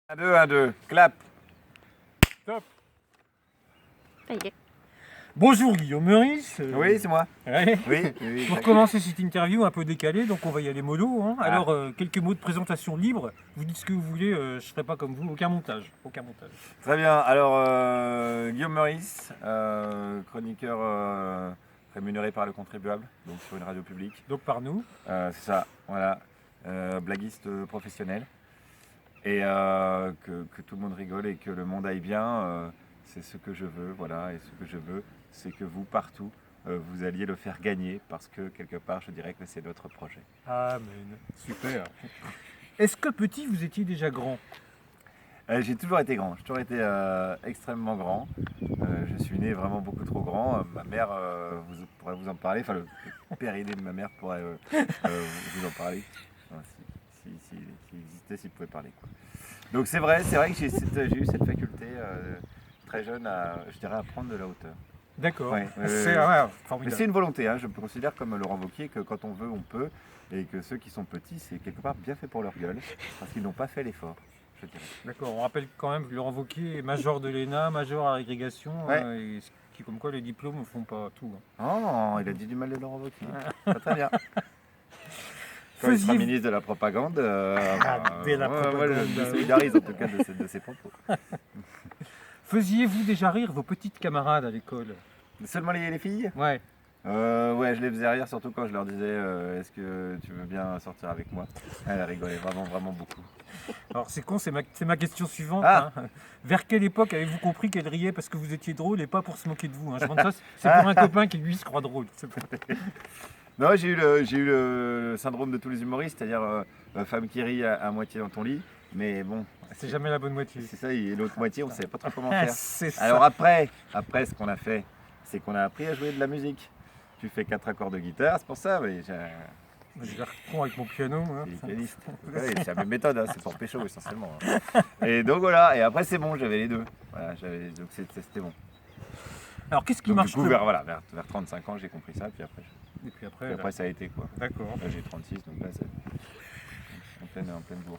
Un, deux, clap. Top. Ça y est. Bonjour Guillaume Meurice. Oui, c'est moi. Ouais. Oui. Pour commencer cette interview un peu décalée, donc on va y aller mollo. Hein. Ah. Alors, quelques mots de présentation libre. Vous dites ce que vous voulez, je ne ferai pas comme vous, aucun montage. Très bien. Alors, Guillaume Meurice, chroniqueur rémunéré par le contribuable, donc sur une radio publique. Donc par nous. C'est ça, voilà. Blaguiste professionnel. Et que tout le monde rigole et que le monde aille bien, c'est ce que je veux, voilà. Et ce que je veux, c'est que vous, partout, vous alliez le faire gagner parce que quelque part, je dirais que c'est notre projet. Amen. Super. Est-ce que petit, vous étiez déjà grand? J'ai toujours été grand, j'ai toujours été extrêmement grand. Je suis né vraiment beaucoup trop grand. Ma mère pourrait vous en parler, enfin le périnée de ma mère pourrait vous en parler. Enfin, s'il existait, s'il pouvait parler, quoi. Donc c'est vrai que j'ai eu cette faculté très jeune à, je dirais, à prendre de la hauteur. D'accord. Ouais, C'est mais formidable. c'est une volonté, hein. Je me considère comme Laurent Wauquiez que quand on veut, on peut. Et que ceux qui sont petits, c'est quelque part bien fait pour leur gueule, parce qu'ils n'ont pas fait l'effort, je dirais. D'accord, on rappelle quand même que Laurent Wauquiez est major de l'ENA, major à l'agrégation, Ouais. et ce qui, comme quoi les diplômes ne font pas tout. Hein. Oh, il a dit du mal de Laurent Wauquiez. Très bien. Quand il sera Faisiez- ministre de la propagande, dès la moi, je propagande, me oui. solidarise en tout cas de ses propos. Faisiez-vous déjà rire vos petites camarades à l'école? Seulement les filles? Ouais. Ouais, je les faisais rire, surtout quand je leur disais est-ce que tu veux bien sortir avec moi? Elles rigolaient vraiment beaucoup. Alors c'est con, c'est ma question suivante. Ah. Hein. Vers quelle époque avez-vous compris qu'elle riait parce que vous étiez drôle et pas pour se moquer de vous, hein? Je demande ça, c'est pour un copain qui lui se croit drôle. C'est tout. Non, j'ai eu le syndrome de tous les humoristes, c'est-à-dire femme qui rit à moitié dans ton lit, mais bon, C'est jamais la bonne moitié. c'est ça, et l'autre moitié, on ne savait pas trop comment Ah, faire. c'est ça. Alors après, ce qu'on a fait, c'est qu'on a appris à jouer de la musique. Tu fais 4 accords de guitare, c'est pour ça, mais Je vais con avec mon piano. Moi. j'ai pianiste. Ouais, c'est la même méthode, hein, c'est pour pécho essentiellement. Hein. Et donc voilà, et après c'est bon, j'avais les deux. Voilà, donc c'était bon. Alors qu'est-ce qui Donc marche du coup, le- vers 35 ans, j'ai compris ça, puis après, Et puis après, puis après ça a été quoi. d'accord. Là j'ai 36, donc là c'est en pleine bourre.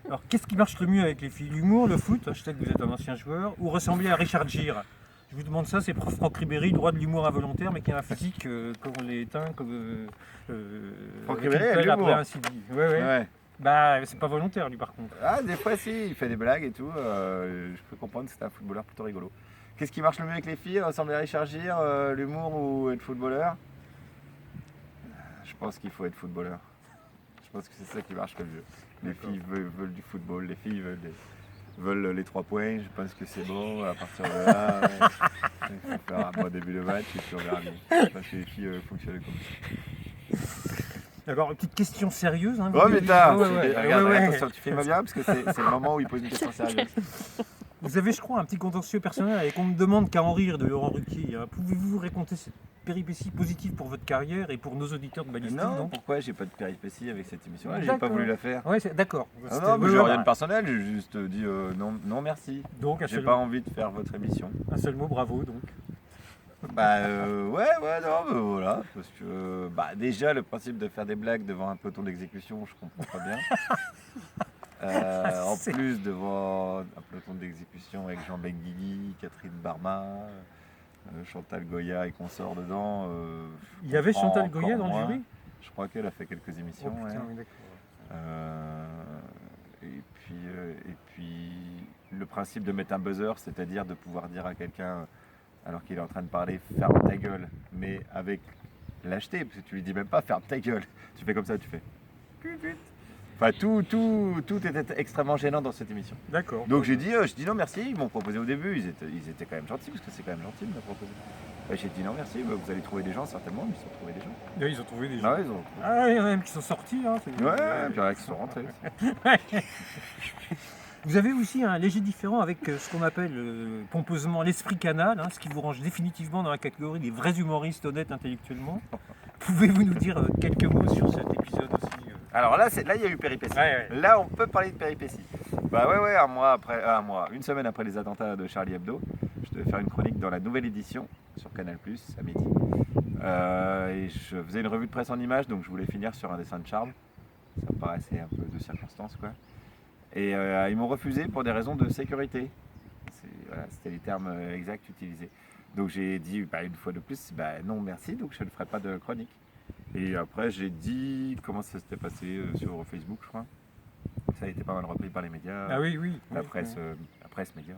Alors qu'est-ce qui marche le mieux avec les filles? L'humour, le foot, je sais que vous êtes un ancien joueur, ou ressembler à Richard Gere? Je vous demande ça, c'est prof Franck Ribéry, droit de l'humour involontaire, mais qui a un physique comme on l'est éteint, comme Franck avec Ribéry une a de pelle l'humour. après un CD. Ouais. Ouais. Bah c'est pas volontaire lui par contre. Ah, des fois si, il fait des blagues et tout. Je peux comprendre que c'est un footballeur plutôt rigolo. Qu'est-ce qui marche le mieux avec les filles? Ressembler à Richard Gere, l'humour ou être footballeur? Je pense qu'il faut être footballeur. Je pense que c'est ça qui marche le mieux. Les D'accord. filles veulent du football, les filles veulent les 3 points. Je pense que c'est bon. À partir de là, il faut faire un bon début de match et puis on verra bien. Je pense que les filles fonctionnent comme ça. D'accord, une petite question sérieuse. Hein, Oh vous- putain! Ouais. Regarde, attention, tu filmes bien parce que c'est le moment où il pose une question sérieuse. Vous avez, je crois, un petit contentieux personnel et qu'on ne demande qu'à en rire de Laurent Ruquier. Hein. Pouvez-vous raconter cette péripétie positive pour votre carrière et pour nos auditeurs de Balistique Non, donc pourquoi j'ai pas de péripéties avec cette émission-là? J'ai D'accord. pas voulu la faire. Ouais, d'accord. Ah C'était- non, mais ouais, j'ai ouais, rien de bah, personnel, j'ai juste dit non merci. Donc J'ai pas envie de faire votre émission. un seul mot, bravo donc. Bah ouais, non, mais voilà. Parce que déjà le principe de faire des blagues devant un peloton d'exécution, je comprends pas bien. En C'est- plus devant un peloton d'exécution avec Jean Benguigui, Catherine Barma, Chantal Goya et consorts dedans. Il je y avait comprends Chantal encore Goya dans moins. le jury? Je crois qu'elle a fait quelques émissions. Oh, putain, ouais. oui, d'accord. Et puis le principe de mettre un buzzer, c'est-à-dire de pouvoir dire à quelqu'un, alors qu'il est en train de parler, ferme ta gueule, mais avec lâcheté, parce que tu lui dis même pas ferme ta gueule, tu fais comme ça, tu fais put, put. Enfin tout était extrêmement gênant dans cette émission. D'accord. Donc j'ai dit non merci, ils m'ont proposé au début, ils étaient quand même gentils, parce que c'est quand même gentil de me proposer. J'ai dit non merci, vous allez trouver des gens certainement, mais ils ont trouvé des gens. Là, ils ont trouvé des gens. Ah, ils ont... Ah, il y en a même qui sont sortis. Hein, c'est- Ouais, puis il y en a qui sont rentrés. Vous avez aussi un léger différent avec ce qu'on appelle pompeusement l'esprit canal, hein, ce qui vous range définitivement dans la catégorie des vrais humoristes honnêtes intellectuellement. Pouvez-vous nous dire quelques mots sur cet épisode aussi Alors là, il y a eu péripéties. Ouais. Là, on peut parler de péripéties. Bah ouais, une semaine après les attentats de Charlie Hebdo, je devais faire une chronique dans la nouvelle édition sur Canal+, à midi. Et je faisais une revue de presse en images, donc je voulais finir sur un dessin de charme. Ça me paraissait un peu de circonstance, quoi. Et ils m'ont refusé pour des raisons de sécurité. Voilà, c'était les termes exacts utilisés. Donc j'ai dit une fois de plus, non merci, donc je ne ferai pas de chronique. Et après j'ai dit comment ça s'était passé sur Facebook, je crois. Ça a été pas mal repris par les médias. Ah oui, oui. La oui, presse, oui. la presse média.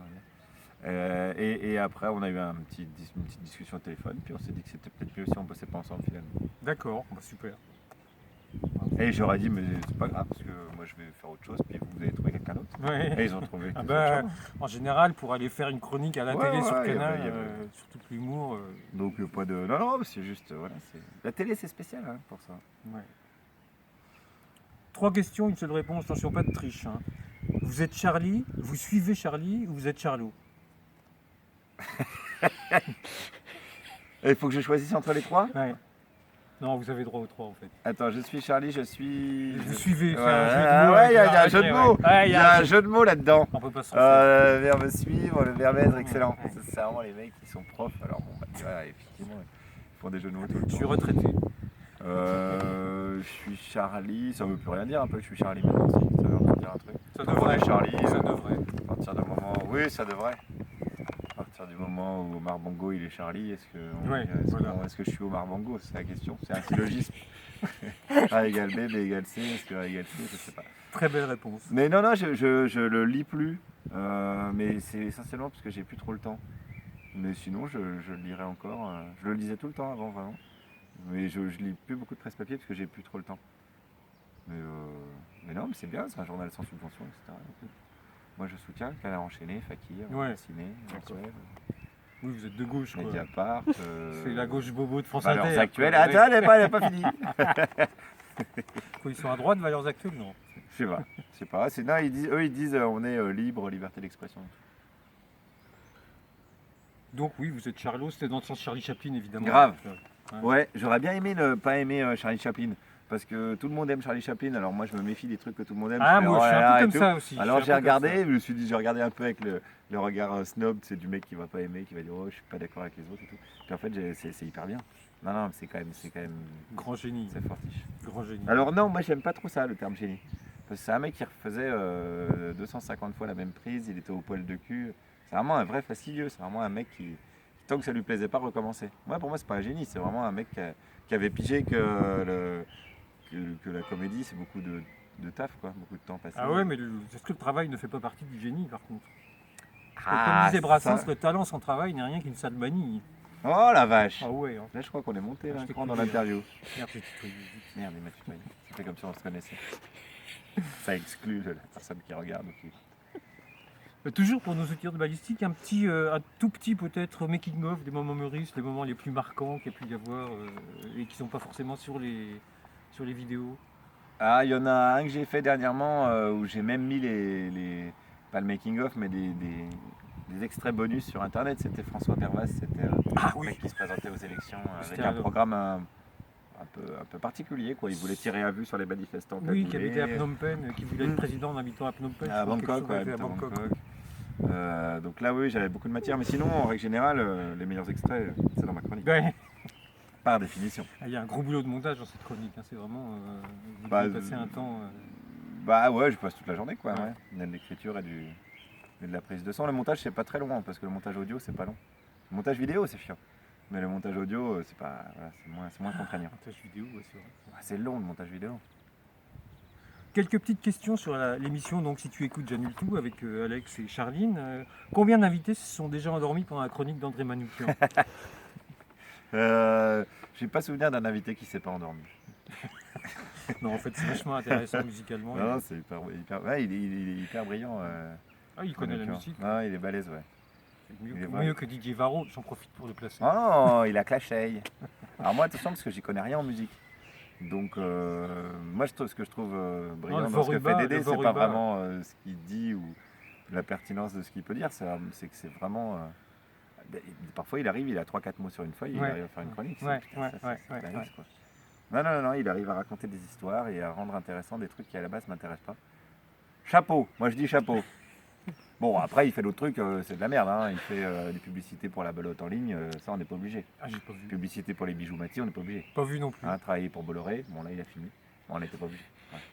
Et après on a eu une petite discussion au téléphone, puis on s'est dit que c'était peut-être mieux si on bossait pas ensemble finalement. D'accord, super. Et j'aurais dit mais c'est pas grave parce que moi je vais faire autre chose, puis vous allez trouver quelqu'un d'autre. Ouais. Et ils ont trouvé Ah quelqu'un d'autre. en général, pour aller faire une chronique à la Ouais, télé sur ouais, Canal, il y avait- surtout que l'humour. Donc pas de. Non, c'est juste. Voilà, la télé c'est spécial hein, pour ça. Ouais. 3 questions, une seule réponse, attention, pas de triche. Hein. Vous êtes Charlie, vous suivez Charlie ou vous êtes Charlot? Il faut que je choisisse entre les trois. Ouais. Non, vous avez droit aux 3 en fait. Attends, je suis Charlie, je suis. Vous suivez, c'est Ouais, un jeu de mots. ouais, il y a avec un jeu de mots. ouais. Ouais, Il y a un jeu de mots là-dedans. On peut pas se refaire. Le verbe suivre, le verbe être, excellent. Ouais. Ça, c'est vraiment les mecs qui sont profs. Alors bon, tu vois, effectivement, ils font des jeux de mots tout le Je temps. suis retraité. Je suis Charlie, ça veut plus rien dire un peu, je suis Charlie maintenant aussi, ça veut dire un truc. Ça Quand on devrait. est Charlie, Ça devrait. à partir du moment, oui ça devrait. À partir du moment où Omar Bongo il est Charlie, est-ce que, Ouais, voilà. est-ce que je suis Omar Bongo? C'est la question, c'est un syllogisme. A égale B, B égale C, est-ce que A égale C, je sais pas. Très belle réponse. Mais non, je le lis plus, mais c'est essentiellement parce que j'ai plus trop le temps. Mais sinon je le lirai encore, je le lisais tout le temps avant vraiment. Mais je lis plus beaucoup de presse-papier parce que j'ai plus trop le temps. Mais non, mais c'est bien, c'est un journal sans subvention, etc. Moi je soutiens Canard enchaîné, Fakir, Ouais. Ciné, D'accord. Mensuel, Oui, vous êtes de gauche, quoi. Mediapart. C'est la gauche bobo de France Valeurs Inter. actuelles. quoi. Attends, elle n'est pas finie. Quoi, ils sont à droite, Valeurs Actuelles, non. Je sais pas. Non, eux ils disent on est libre, liberté d'expression. Donc oui, vous êtes Charlot, c'était dans le sens Charlie Chaplin, évidemment. Grave. Ouais. Ouais, j'aurais bien aimé ne pas aimer Charlie Chaplin. Parce que tout le monde aime Charlie Chaplin, alors moi je me méfie des trucs que tout le monde aime. Ah, fais, moi, oh je suis là un là, peu et comme tout. ça aussi. Alors je suis j'ai un peu comme regardé, ça. je me suis dit, j'ai regardé un peu avec le regard snob, c'est du mec qui va pas aimer, qui va dire oh je suis pas d'accord avec les autres et tout. Puis en fait c'est hyper bien. Non, c'est quand même, Grand génie. c'est fortiche. Grand génie. Alors non, moi j'aime pas trop ça le terme génie. Parce que c'est un mec qui refaisait 250 fois la même prise, il était au poil de cul. C'est vraiment un vrai fastidieux, c'est vraiment un mec qui, tant que ça lui plaisait pas, recommençait. Moi pour moi c'est pas un génie, c'est vraiment un mec qui avait pigé que la comédie c'est beaucoup de taf quoi, beaucoup de temps passé. Ah ouais, mais est-ce que le travail ne fait pas partie du génie, par contre? Ah, Comme disait Brassens, ça. le talent sans travail n'est rien qu'une sale manie. Oh la vache. Ah ouais, hein. Là je crois qu'on est monté Ah, d'un je t'ai cran dans coupé, l'interview. Merde, j'ai tutoyé. Merde, il m'a tutoyé. Ça fait comme si on se connaissait. Ça exclut la personne qui regarde. Ok. Toujours pour nos auditeurs de balistique, un tout petit peut-être making of des moments Meurice, les moments les plus marquants qu'il y a pu y avoir et qui sont pas forcément sur les vidéos. Ah, il y en a un que j'ai fait dernièrement où j'ai même mis pas le making of, mais des extraits bonus sur internet. C'était François Pervas, c'était un mec qui se présentait aux élections avec C'était un programme un peu particulier. Quoi. Il voulait tirer à vue sur les manifestants. Oui, qui cagoulés. habitait à Phnom Penh, qui voulait être président en habitant à Phnom Penh. À je crois, quelque Bangkok, chose, ouais, à habitant à Bangkok. Bangkok. Donc là, oui, j'avais beaucoup de matière. Mais sinon, en règle générale, les meilleurs extraits, c'est dans ma chronique. Ouais. Par définition. Il y a un gros boulot de montage dans cette chronique, hein. C'est vraiment. Vous Bah, avez passé un temps. Bah ouais, je passe toute la journée quoi. Ouais. Ouais. Il y a de l'écriture et de la prise de son. Le montage c'est pas très long parce que le montage audio c'est pas long. Le montage vidéo c'est chiant. Mais le montage audio c'est pas, voilà, c'est moins contraignant. Montage vidéo, ouais, c'est vrai. C'est long le montage vidéo. Quelques petites questions sur l'émission, donc si tu écoutes J'annule tout avec Alex et Charline. Combien d'invités se sont déjà endormis pendant la chronique d'André Manoukian? J'ai pas souvenir d'un invité qui s'est pas endormi. Non, en fait, c'est vachement intéressant musicalement. Non, c'est hyper, ouais, il est hyper brillant. Ah, il connaît la Manoukian. musique. Ah, il est balèze, ouais. C'est mieux, il est mieux que Didier Varro, j'en profite pour le placer. Oh non, il a clashé. Alors moi attention parce que j'y connais rien en musique. Donc moi ce que je trouve brillant le dans ce que Voruba, fait Dédé, le c'est pas Voruba. vraiment ce qu'il dit ou la pertinence de ce qu'il peut dire, c'est que c'est vraiment... parfois il arrive, il a 3-4 mots sur une feuille et il Ouais. arrive à faire une chronique. Ouais, Putain, ouais, ça, ouais, c'est ouais, dingue, ouais. quoi. Non, il arrive à raconter des histoires et à rendre intéressant des trucs qui à la base m'intéressent pas. Chapeau, moi je dis chapeau. Bon, après, il fait d'autres trucs, c'est de la merde. Hein. Il fait des publicités pour la belote en ligne, ça, on n'est pas obligé. Ah, j'ai pas vu. Publicité pour les bijoux Mati, on n'est pas obligé. Pas vu non plus. Hein, travailler pour Bolloré, bon là, il a fini. On n'était pas obligé.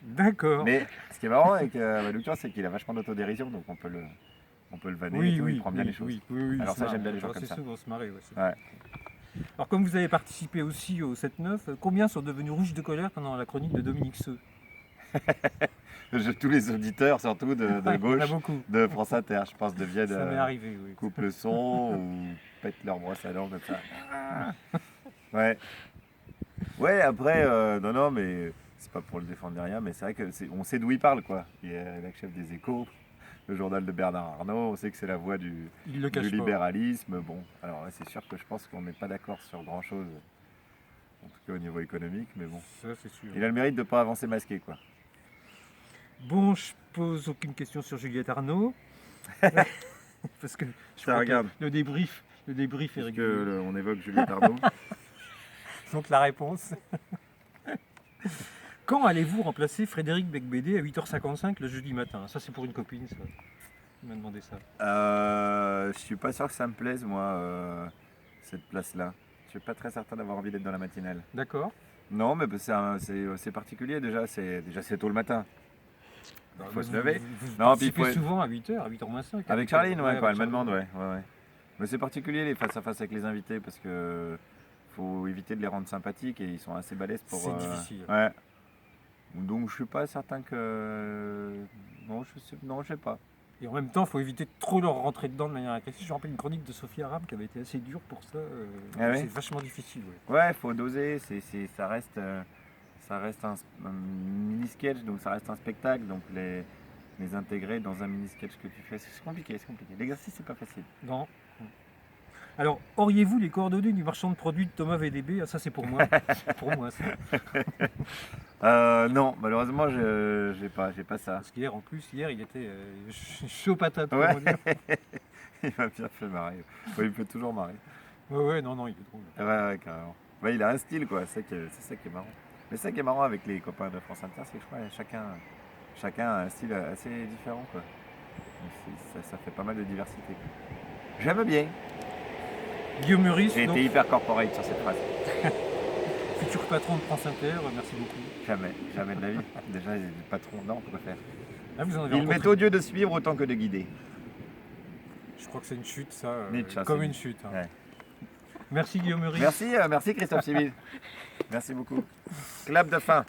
D'accord. Mais ce qui est marrant avec Lucas, c'est qu'il a vachement d'autodérision, donc on peut le vanner et tout, il prend bien les choses. Oui, Alors il se ça, marre. j'aime bien les gens Alors, comme ça. C'est souvent se marrer. Ouais, c'est Ouais. Alors, comme vous avez participé aussi au 7-9, combien sont devenus rouges de colère pendant la chronique de Dominique Seux? Tous les auditeurs, surtout de Il y en a gauche, beaucoup. de France Inter, je pense, deviennent Ça m'est arrivé, oui. coupe le son ou pètent leur brosse à dents comme ça. Ouais. Ouais, après, non, mais c'est pas pour le défendre ni rien, mais c'est vrai on sait d'où il parle, quoi. Il est l'ex-chef des Échos, le journal de Bernard Arnault, on sait que c'est la voix du Il le cache pas. libéralisme. Bon, alors ouais, c'est sûr que je pense qu'on n'est pas d'accord sur grand-chose, en tout cas au niveau économique, mais bon. Ça, c'est sûr. Il a le mérite de ne pas avancer masqué, quoi. Bon, je pose aucune question sur Juliette Arnaud. Parce que je Ça crois regarde. que le débrief est Puisque régulier. on évoque Juliette Arnaud. Donc la réponse. Quand allez-vous remplacer Frédéric Becbédé à 8h55 le jeudi matin? Ça, c'est pour une copine, ça. Il m'a demandé ça. Je suis pas sûr que ça me plaise, moi, cette place-là. Je suis pas très certain d'avoir envie d'être dans la matinale. D'accord. Non, mais c'est particulier déjà. C'est tôt le matin. Il faut se lever. Vous Non, puis il participez faut- souvent à 8h, à 8h-5. Avec Charline, ouais, quand elle avec me demande, Charline. ouais. Mais c'est particulier les face à face avec les invités parce que faut éviter de les rendre sympathiques et ils sont assez balèzes pour. C'est difficile. Ouais. Donc je suis pas certain que. Non, je sais pas. Et en même temps, il faut éviter de trop leur rentrer dedans de manière agressive. Je me rappelle une chronique de Sophie Aram qui avait été assez dure pour ça. Ah ouais C'est vachement difficile. Ouais. Ouais, faut doser. Ça reste un mini-sketch, donc ça reste un spectacle. Donc les intégrer dans un mini-sketch que tu fais, c'est compliqué. L'exercice, c'est pas facile. Non. Alors, auriez-vous les coordonnées du marchand de produits de Thomas VDB? Ah, ça, c'est pour moi. Pour moi, ça. Non, malheureusement, j'ai pas ça. Parce qu'hier, en plus, il était chaud patate. Ouais. comment dire. Il m'a bien fait marrer. Ouais, il me fait toujours marrer. Ouais, non, il est drôle. Ouais, carrément. Ouais, il a un style, quoi. C'est ça qui est marrant. Mais ça qui est marrant avec les copains de France Inter, c'est que je crois que chacun a un style assez différent, quoi. Donc ça fait pas mal de diversité, quoi. J'aime bien. Guillaume Meurice, J'ai donc, été hyper corporate sur cette phrase. futur patron de France Inter, merci beaucoup. Jamais de la vie. Déjà, le patron, non, pourquoi faire. Ah, vous en avez Il rencontré- m'est odieux de suivre autant que de guider. Je crois que c'est une chute, ça. Nietzsche, comme c'est une dit. chute. Hein. Ouais. Merci Guillaume Meurice. Merci Christophe Civil. Merci beaucoup. Clap de fin.